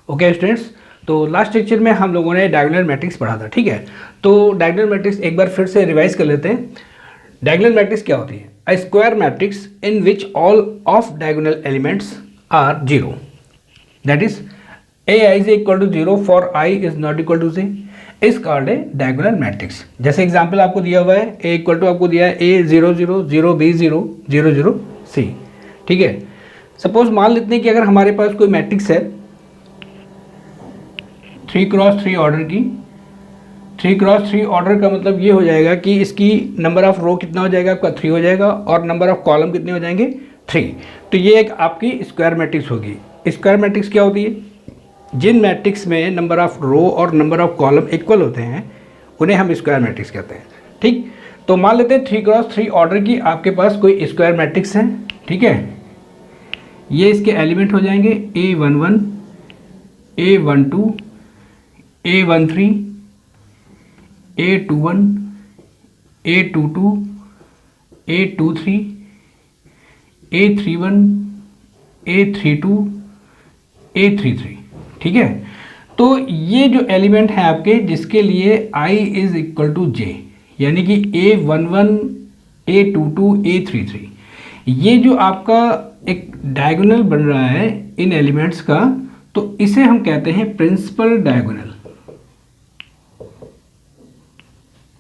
Okay students, तो last lecture में हम लोगों ने डायगोनल मैट्रिक्स पढ़ा था, ठीक है। तो डायगोनल मैट्रिक्स एक बार फिर से रिवाइज कर लेते हैं। डायगोनल मैट्रिक्स क्या होती है? A square matrix in which all of diagonal elements are zero, that is a I is equal to zero for I is not equal to J is called a diagonal matrix. जैसे example आपको दिया हुआ है, ए equal to आपको दिया है A zero zero zero B zero zero zero C, ठीक है। सपोज मान लेते हैं कि अगर हमारे पास कोई मैट्रिक्स है 3x3 ऑर्डर की, 3x3 ऑर्डर का मतलब ये हो जाएगा कि इसकी नंबर ऑफ रो कितना हो जाएगा आपका 3 हो जाएगा और नंबर ऑफ कॉलम कितने हो जाएंगे 3। तो ये एक आपकी स्क्वायर मैट्रिक्स होगी। स्क्वायर मैट्रिक्स क्या होती है? जिन मैट्रिक्स में नंबर ऑफ रो और नंबर ऑफ कॉलम इक्वल होते हैं उन्हें हम स्क्वायर मैट्रिक्स कहते हैं, ठीक। तो मान लेते हैं 3x3 ऑर्डर की आपके पास कोई स्क्वायर मैट्रिक्स है, ठीक है। ये इसके एलिमेंट हो जाएंगे A11, A12, A13, A21, A22, A23, A31, A32, A33, ठीक है। तो ये जो एलिमेंट है आपके जिसके लिए I is equal to J, यानी कि A11, A22, A33, ये जो आपका एक डायगोनल बन रहा है इन एलिमेंट्स का, तो इसे हम कहते हैं प्रिंसिपल डायगोनल,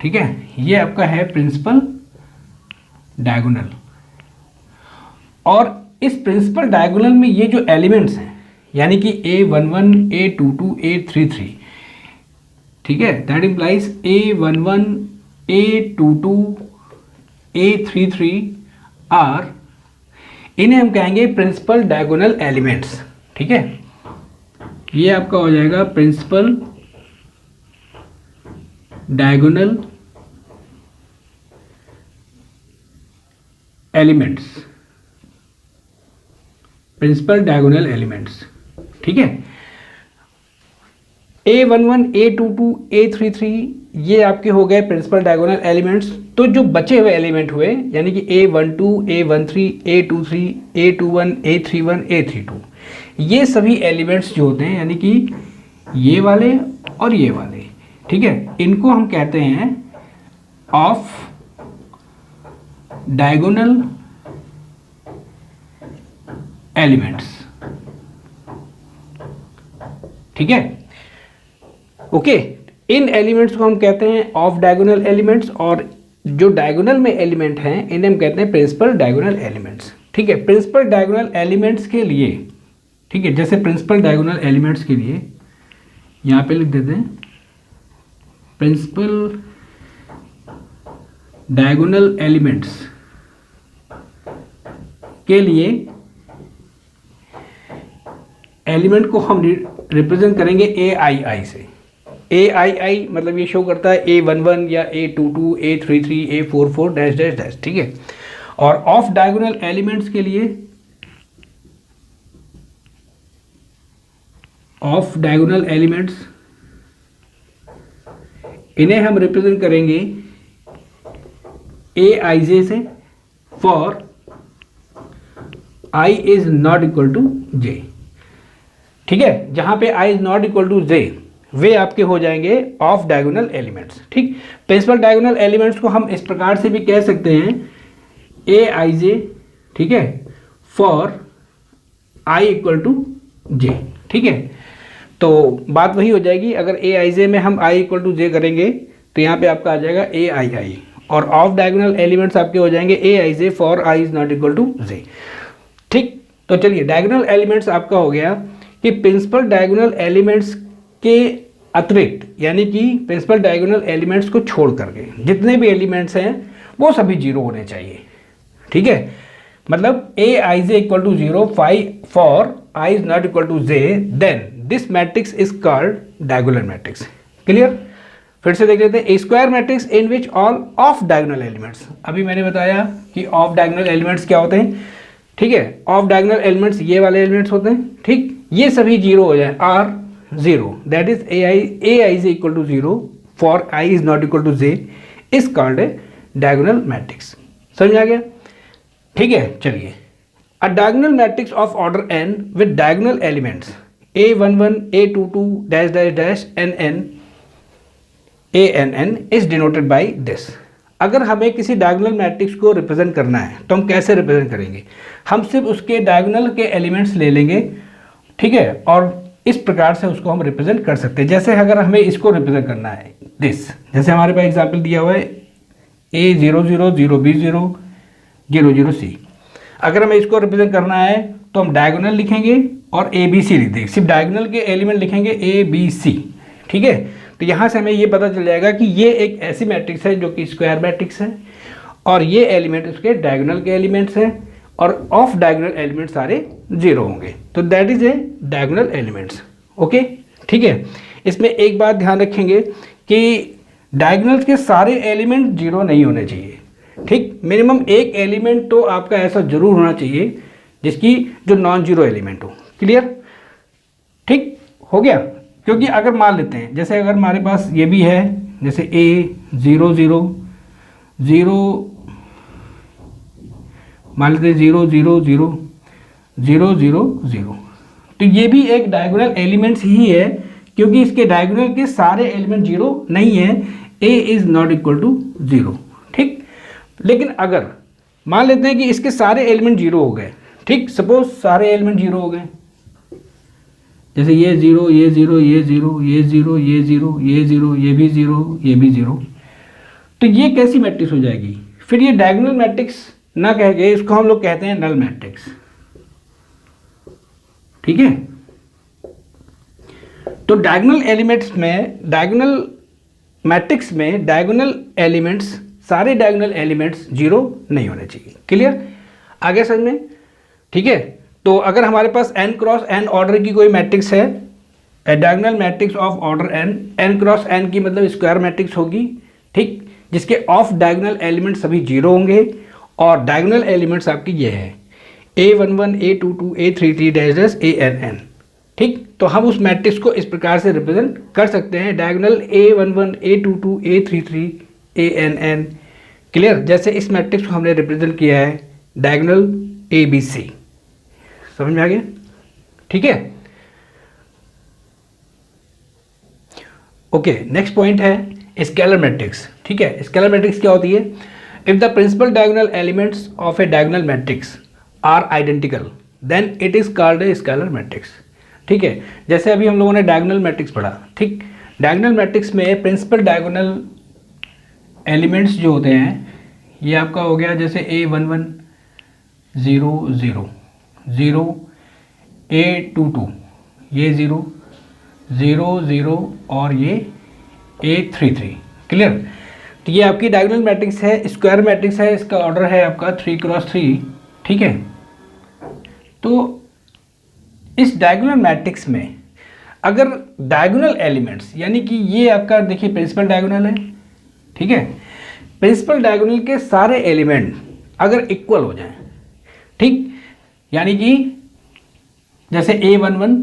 ठीक है। ये आपका है प्रिंसिपल डायगोनल। और इस प्रिंसिपल डायगोनल में ये जो एलिमेंट्स हैं यानी कि A11, A22, A33, ठीक है, that implies A11, A22, A33 are, इन्हें हम कहेंगे प्रिंसिपल डायगोनल एलिमेंट्स, ठीक है। ये आपका हो जाएगा principal diagonal elements, principal diagonal elements, ठीक है। A11, A22, A33 ये आपके हो गए प्रिंसिपल डायगोनल एलिमेंट्स। तो जो बचे हुए एलिमेंट हुए यानी कि A12, A13, A23, A21, A31, A32, ये सभी एलिमेंट्स जो होते हैं यानी कि ये वाले और ये वाले, ठीक है, इनको हम कहते हैं ऑफ डायगोनल एलिमेंट्स, ठीक है। ओके, इन एलिमेंट्स को हम कहते हैं ऑफ डायगोनल एलिमेंट्स और जो डायगोनल में एलिमेंट हैं इन्हें हम कहते हैं प्रिंसिपल डायगोनल एलिमेंट्स, ठीक है। प्रिंसिपल डायगोनल एलिमेंट्स के लिए, ठीक है, जैसे प्रिंसिपल डायगोनल एलिमेंट्स के लिए यहाँ पे लिख देते हैं प्रिंसिपल डायगोनल एलिमेंट्स के लिए एलिमेंट को हम रिप्रेजेंट करेंगे AII से। AII मतलब ये शो करता है A11 या A22, A33, A44 dash dash dash, ठीक है। और ऑफ डायगोनल एलिमेंट्स के लिए ऑफ डायगोनल एलिमेंट्स इन्हें हम रिप्रेजेंट करेंगे AIJ से for I is not equal to J, ठीक है। जहां पे I is not equal to J वे आपके हो जाएंगे ऑफ डायगोनल एलिमेंट्स, ठीक। प्रिंसिपल डायगोनल एलिमेंट्स को हम इस प्रकार से भी कह सकते हैं AIJ, ठीक है, for I equal to J, ठीक है। तो बात वही हो जाएगी, अगर AIJ में हम I इक्वल टू J करेंगे तो यहाँ पे आपका आ जाएगा AII और ऑफ डायगोनल एलिमेंट्स आपके हो जाएंगे AIJ for I is not equal to J, ठीक। तो चलिए, डायगोनल एलिमेंट्स आपका हो गया कि प्रिंसिपल डायगोनल एलिमेंट्स के अतिरिक्त यानी कि प्रिंसिपल डायगोनल एलिमेंट्स को छोड़ करके जितने भी एलिमेंट्स हैं वो सभी जीरो होने चाहिए, ठीक है। मतलब AIJ equal to zero for I is not equal to J, then this matrix is called diagonal matrix. Clear? फिर से देख लेते हैं। A square matrix in which all of diagonal elements, अभी मैंने बताया कि ऑफ डायगोनल एलिमेंट्स क्या होते हैं, ठीक है। ऑफ डायगोनल एलिमेंट्स ये वाले एलिमेंट्स होते हैं, ठीक। ये सभी जीरो हो जाए, are zero, that is AIJ equal to zero for I is not equal to J is called a diagonal matrix. समझ आ गया? ठीक है, चलिए। A diagonal matrix of order n with diagonal elements A11 A22 dash dash dash NN ANN is denoted by this. अगर हमें किसी diagonal matrix को रिप्रेजेंट करना है तो हम कैसे रिप्रेजेंट करेंगे? हम सिर्फ उसके डायगोनल के एलिमेंट्स ले लेंगे, ठीक है, और इस प्रकार से उसको हम रिप्रेजेंट कर सकते हैं। जैसे अगर हमें इसको रिप्रेजेंट करना है दिस, जैसे हमारे पास एग्जाम्पल दिया हुआ है A00 0B0 00C। अगर हमें इसको रिप्रेजेंट करना है तो हम डायगोनल लिखेंगे और ABC लिख देंगे, सिर्फ डायगोनल के एलिमेंट लिखेंगे ABC, ठीक है। तो यहाँ से हमें ये पता चल जाएगा कि ये एक ऐसी मैट्रिक्स है जो कि स्क्वायर मैट्रिक्स है और ये एलिमेंट उसके डायगोनल के एलिमेंट्स हैं और ऑफ डायगोनल एलिमेंट सारे जीरो होंगे, तो that is A diagonal elements. Okay, ठीक है। इसमें एक बात ध्यान रखेंगे कि डायगोनल्स के सारे एलिमेंट जीरो नहीं होने चाहिए, ठीक। मिनिमम एक एलिमेंट तो आपका ऐसा जरूर होना चाहिए जिसकी जो नॉन जीरो एलिमेंट हो। क्लियर, ठीक हो गया। क्योंकि अगर मान लेते हैं जैसे अगर हमारे पास ये भी है, जैसे A00 0 मान लेते हैं 0 0 0 0 0 0, तो ये भी एक डायगोनल एलिमेंट्स ही है क्योंकि इसके डायगोनल के सारे एलिमेंट जीरो नहीं है। A is not equal to 0, ठीक। लेकिन अगर मान लेते हैं कि इसके सारे एलिमेंट जीरो हो गए, ठीक, सपोज सारे एलिमेंट जीरो हो गए, जैसे ये 0 ये 0 ये 0 ये 0 ये 0 ये 0 ये भी 0 ये भी 0, तो ये कैसी मैट्रिक्स हो जाएगी? फिर ये डायगोनल मैट्रिक्स ना कह के इसको हम लोग कहते हैं नल मैट्रिक्स, ठीक है। तो डायगोनल एलिमेंट्स में, डायगोनल मैट्रिक्स में डायगोनल एलिमेंट्स, सारे डायगोनल एलिमेंट्स जीरो नहीं होने चाहिए। क्लियर, आगे समझ में, ठीक है। तो अगर हमारे पास n क्रॉस n ऑर्डर की कोई मैट्रिक्स है, diagonal matrix of order n cross n की मतलब स्क्वायर मैट्रिक्स होगी, ठीक, जिसके ऑफ डायगोनल एलिमेंट सभी जीरो होंगे और डायगोनल एलिमेंट्स आपकी ये है A11 A22 A33 dash dash ANN, ठीक। तो हम उस मैट्रिक्स को इस प्रकार से रिप्रेजेंट कर सकते हैं, diagonal A11 A22 A33 ANN। Clear, जैसे इस मैट्रिक्स को हमने रिप्रेजेंट किया है डायगोनल ABC। समझ में आ गया, ठीक है। ओके, नेक्स्ट पॉइंट है स्केलर मैट्रिक्स, ठीक है। स्केलर मैट्रिक्स क्या होती है? If the principal diagonal elements of a diagonal matrix are identical then it is called a scalar matrix, ठीक है। जैसे अभी हम लोगों ने डायगोनल मैट्रिक्स पढ़ा, ठीक। डायगोनल मैट्रिक्स में प्रिंसिपल डायगोनल एलिमेंट्स जो होते हैं ये आपका हो गया जैसे A11 0 0 0 A22 ये 0 0 0 और ये A33। क्लियर, तो ये आपकी डायगोनल मैट्रिक्स है, स्क्वायर मैट्रिक्स है, इसका ऑर्डर है आपका 3 क्रॉस 3, ठीक है। तो इस डायगोनल मैट्रिक्स में अगर डायगोनल एलिमेंट्स, यानी कि ये आपका देखिए प्रिंसिपल डायगोनल है, ठीक है, प्रिंसिपल डायगोनल के सारे एलिमेंट अगर इक्वल हो जाएं, ठीक, यानी कि जैसे A11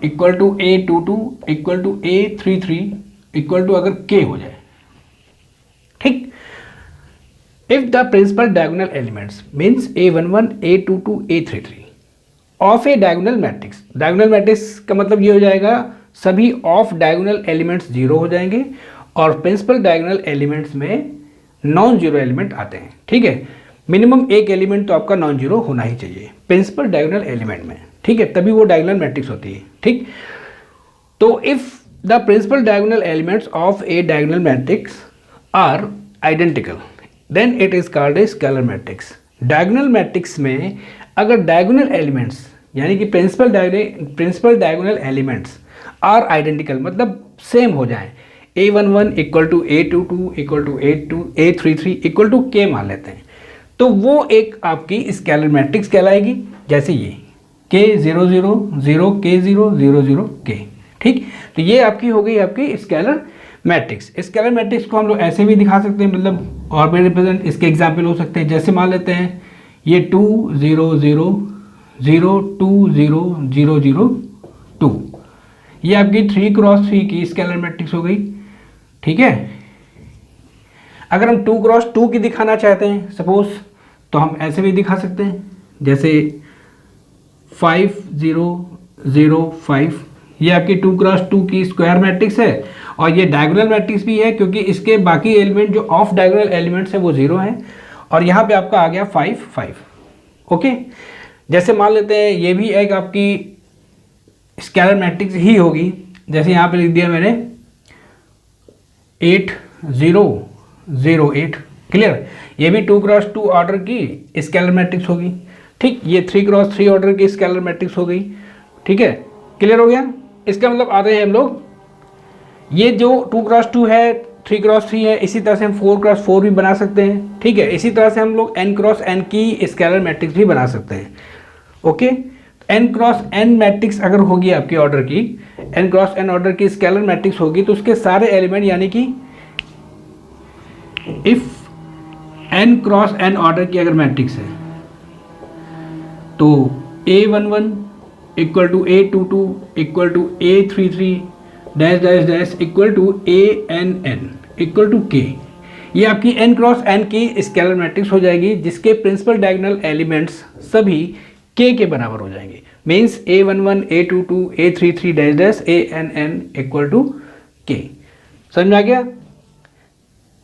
equal to A22 equal to A33 equal to अगर K हो जाए, ठीक। If the principal diagonal elements means A11 A22 A33 of a diagonal matrix, diagonal matrix का मतलब ये हो जाएगा सभी ऑफ डायगोनल एलिमेंट्स जीरो हो जाएंगे और प्रिंसिपल डायगोनल एलिमेंट्स में नॉन जीरो एलिमेंट आते हैं, ठीक है। मिनिमम एक एलिमेंट तो आपका नॉन जीरो होना ही चाहिए प्रिंसिपल डायगोनल एलिमेंट में, ठीक है, तभी वो डायगोनल मैट्रिक्स होती है, ठीक। तो if the principal diagonal elements of a diagonal matrix are identical then it is called a scalar matrix. Diagonal matrix में अगर डायगोनल एलिमेंट्स यानी कि principal diagonal elements are identical मतलब सेम हो जाएं, A11 equal to A22 equal to A33 equal to K मान लेते हैं, तो वो एक आपकी स्केलर मैट्रिक्स कहलाएगी। जैसे ये K0 0 0 K0 0 0 K, ठीक। तो ये आपकी हो गई आपकी स्केलर मैट्रिक्स। स्केलर मैट्रिक्स को हम लोग ऐसे भी दिखा सकते हैं, मतलब और भी रिप्रेजेंट इसके एग्जाम्पल हो सकते हैं। जैसे मान लेते हैं ये 2 0 0 0 2 0 0 0 2, ये आपकी 3 क्रॉस 3 की स्केलर मैट्रिक्स हो गई, ठीक है। अगर हम 2 क्रॉस 2 की दिखाना चाहते हैं सपोज, तो हम ऐसे भी दिखा सकते हैं, जैसे 5 0 0 5, ये आपकी 2x2 की स्क्वायर मैट्रिक्स है और ये डायगोनल मैट्रिक्स भी है क्योंकि इसके बाकी एलिमेंट जो ऑफ डायगोनल एलिमेंट्स है वो 0 हैं और यहाँ पे आपका आ गया 5 5। ओके, जैसे मान लेते हैं ये भी एक आपकी स्केलर मैट्रिक्स ही होगी, जैसे यहाँ पे लिख दिया मैंने 8 0 0 8, क्लियर। ये भी 2x2 ऑर्डर की स्केलर मैट्रिक्स होगी, ठीक। ये 3x3 ऑर्डर की स्केलर मैट्रिक्स हो गई, ठीक है, क्लियर हो गया। इसका मतलब आ रहे हैं हम लोग, ये जो 2x2 है 3x3 है, इसी तरह से हम 4x4 भी बना सकते हैं, ठीक है। इसी तरह से हम लोग n×n की स्केलर मैट्रिक्स भी बना सकते हैं। ओके, n×n मैट्रिक्स अगर होगी आपकी ऑर्डर की, n×n ऑर्डर की स्केलर मैट्रिक्स होगी तो उसके सारे एलिमेंट यानी कि इफ n×n ऑर्डर की अगर मैट्रिक्स है तो A11 equal to A22 equal to A33 dash dash dash equal to ANN equal to K, ये आपकी n×n की स्केलर मैट्रिक्स हो जाएगी जिसके प्रिंसिपल डायगोनल एलिमेंट्स सभी K के बराबर हो जाएंगे। Means A11 A22 A33 dash dash ANN equal to K। समझ में आ गया?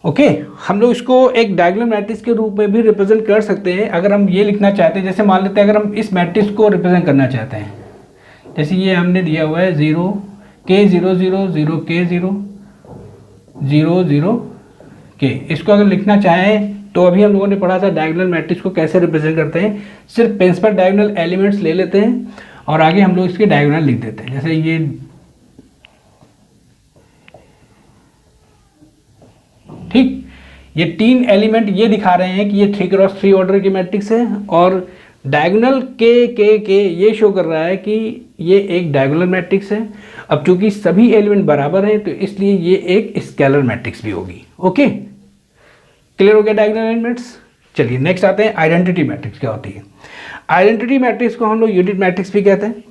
ओके, हम लोग इसको एक डायगोनल मैट्रिक्स के रूप में भी रिप्रेजेंट कर सकते हैं अगर हम ये लिखना चाहते हैं। जैसे मान लेते हैं अगर हम इस मैट्रिक्स को रिप्रेजेंट करना चाहते हैं, जैसे ये हमने दिया हुआ है 0 K 0 0 0 K 0 0 0 K, इसको अगर लिखना चाहें तो अभी हम लोगों ने पढ़ा था डायगोनल मैट्रिक्स को कैसे रिप्रेजेंट करते हैं। सिर्फ प्रिंसिपल डायगोनल एलिमेंट्स ले लेते हैं और आगे हम लोग इसके डायगोनल लिख देते हैं। जैसे ये ठीक, ये 3 एलिमेंट ये दिखा रहे हैं कि ये 3x3 ऑर्डर की मैट्रिक्स है और डायगोनल के ये शो कर रहा है कि ये एक डायगोनल मैट्रिक्स है। अब चूंकि सभी एलिमेंट बराबर हैं तो इसलिए ये एक स्केलर मैट्रिक्स भी होगी। ओके, क्लियर हो गया डायगोनल एलिमेंट्स। चलिए नेक्स्ट आते हैं आइडेंटिटी मैट्रिक्स क्या होती है। आइडेंटिटी मैट्रिक्स को हम लोग यूनिट मैट्रिक्स भी कहते हैं।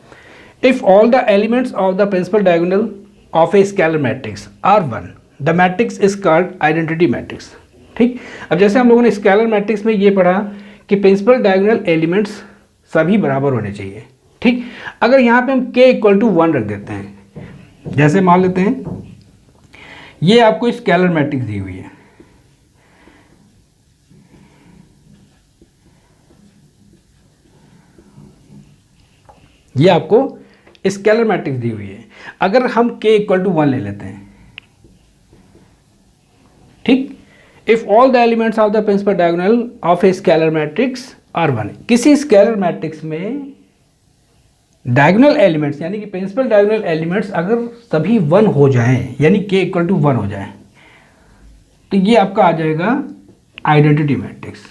If all the elements of the principal diagonal of a scalar matrix are 1 the matrix is called identity matrix. ठीक, अब जैसे हम लोगों ने स्केलर मैट्रिक्स में ये पढ़ा कि प्रिंसिपल डायगोनल एलिमेंट्स सभी बराबर होने चाहिए। ठीक, अगर यहाँ पे हम k इक्वल टू 1 रख देते हैं, जैसे मान लेते हैं ये आपको स्केलर मैट्रिक्स दी हुई है, ये आपको स्केलर मैट्रिक्स दी हुई है। अगर हम k इक्वल टू 1 ले लेते हैं, ठीक, if all the elements of the principal diagonal of a scalar matrix are 1, किसी स्केलर मैट्रिक्स में डायगोनल एलिमेंट्स यानी कि प्रिंसिपल डायगोनल एलिमेंट्स अगर सभी 1 हो जाएं, यानी k इक्वल टू 1 हो जाए, तो ये आपका आ जाएगा आइडेंटिटी मैट्रिक्स।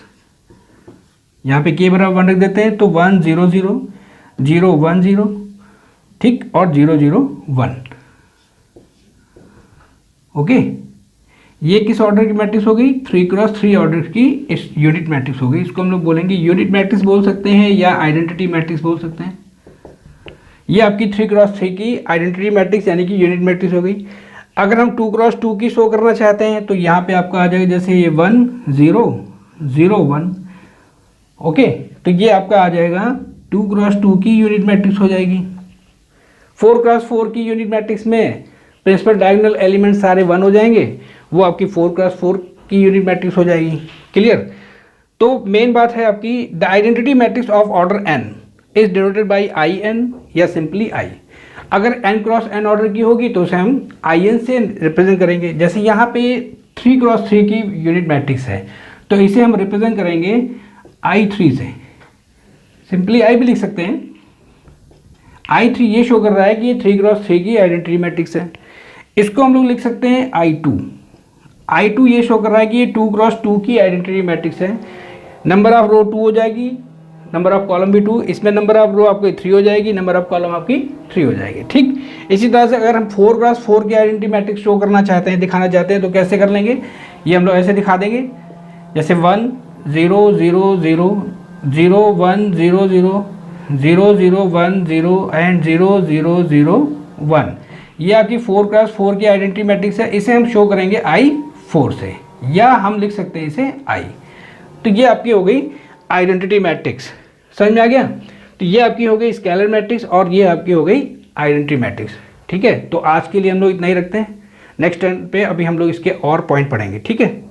यहाँ पे k बराबर 1 रख देते हैं तो 1 0 0 0 1 0, ठीक, और 0 0 1। ओके, ये किस ऑर्डर की मैट्रिक्स हो गई? 3x3 ऑर्डर की इस यूनिट मैट्रिक्स हो गई। इसको हम लोग बोलेंगे यूनिट मैट्रिक्स बोल सकते हैं या आइडेंटिटी मैट्रिक्स बोल सकते हैं। ये आपकी 3x3 की आइडेंटिटी मैट्रिक्स यानी कि यूनिट मैट्रिक्स हो गई। अगर हम 2x2 की शो करना चाहते हैं तो यहाँ पे आपका आ जाएगा जैसे ये 1 0 0 1। ओके, तो ये आपका आ जाएगा 2x2 की यूनिट मैट्रिक्स हो जाएगी। 4x4 की यूनिट मैट्रिक्स में प्रिंसिपल डायगोनल एलिमेंट सारे 1 हो जाएंगे, वो आपकी 4x4 की यूनिट मैट्रिक्स हो जाएगी। क्लियर? तो मेन बात है आपकी the identity matrix of order n is denoted by in या सिंपली i। अगर n×n ऑर्डर की होगी तो उसे हम in से रिप्रेजेंट करेंगे। जैसे यहाँ पे 3x3 की यूनिट मैट्रिक्स है तो इसे हम रिप्रेजेंट करेंगे i3 से, सिंपली i भी लिख सकते हैं। i3 ये शो कर रहा है कि ये 3x3 की आइडेंटिटी मैट्रिक्स है। इसको हम लोग लिख सकते हैं i2 ये शो कर रहा है कि ये 2x2 की आइडेंटिटी मैट्रिक्स है। नंबर ऑफ रो 2 हो जाएगी, नंबर ऑफ कॉलम भी 2, इसमें नंबर ऑफ रो आपकी 3 हो जाएगी, नंबर ऑफ कॉलम आपकी 3 हो जाएगी। ठीक, इसी तरह से अगर हम 4x4 की आइडेंटिटी मैट्रिक्स शो करना चाहते हैं, दिखाना चाहते हैं तो कैसे कर लेंगे? ये हम लोग ऐसे दिखा देंगे, जैसे 1 0 0 0 0 1 0 0 0 0 1 0 एंड 0 0 0 1। ये आपकी 4x4 की आइडेंटिटी मैट्रिक्स है। इसे हम शो करेंगे i4 से, या हम लिख सकते हैं इसे i। तो ये आपकी हो गई आइडेंटिटी मैट्रिक्स। समझ में आ गया? तो ये आपकी हो गई स्केलर मैट्रिक्स और ये आपकी हो गई आइडेंटिटी मैट्रिक्स। ठीक है, तो आज के लिए हम लोग इतना ही रखते हैं। नेक्स्ट टर्न पे अभी हम लोग इसके और पॉइंट पढ़ेंगे। ठीक है।